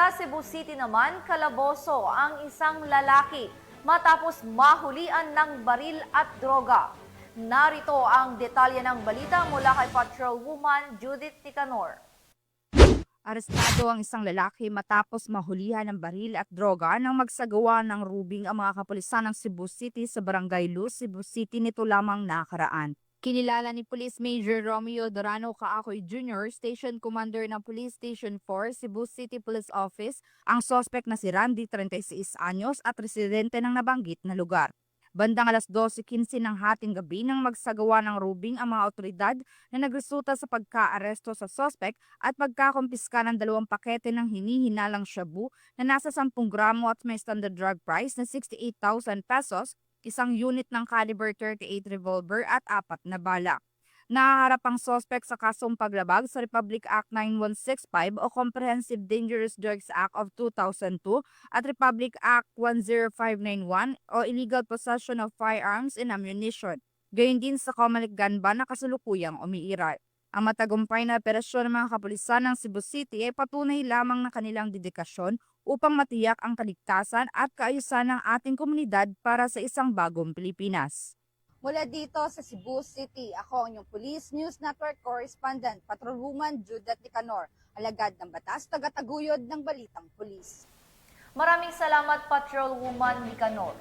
Sa Cebu City naman, kalaboso ang isang lalaki matapos mahulian ng baril at droga. Narito ang detalye ng balita mula kay Patrolwoman Judith Nicanor. Arestado ang isang lalaki matapos mahulihan ng baril at droga nang magsagawa ng rubing ang mga kapulisan ng Cebu City sa Barangay Luz, Cebu City nito lamang nakaraan. Kinilala ni Police Major Romeo Dorano Caacoy Jr., Station Commander ng Police Station 4, Cebu City Police Office, ang sospek na si Randy, 36 anyos at residente ng nabanggit na lugar. Bandang alas 12:15 ng hating gabi nang magsagawa ng rubing ang mga otoridad na nagresulta sa pagkaaresto sa sospek at pagkakumpiska ng 2 pakete ng hinihinalang shabu na nasa 10 gramo at may standard drug price na 68,000 pesos, isang unit ng caliber 38 revolver at 4 na bala. Nahaharap ang sospek sa kasong paglabag sa Republic Act 9165 o Comprehensive Dangerous Drugs Act of 2002 at Republic Act 10591 o Illegal Possession of Firearms and Ammunition. Gayon din sa Comelec gun ban na kasalukuyang umiiral. Ang matagumpay na operasyon ng mga kapulisan ng Cebu City ay patunay lamang ng kanilang dedikasyon upang matiyak ang kaligtasan at kaayusan ng ating komunidad para sa isang bagong Pilipinas. Mula dito sa Cebu City, ako ang inyong Police News Network Correspondent, Patrolwoman Judith Nicanor, alagad ng batas, tagataguyod ng balitang pulis. Maraming salamat, Patrolwoman Nicanor.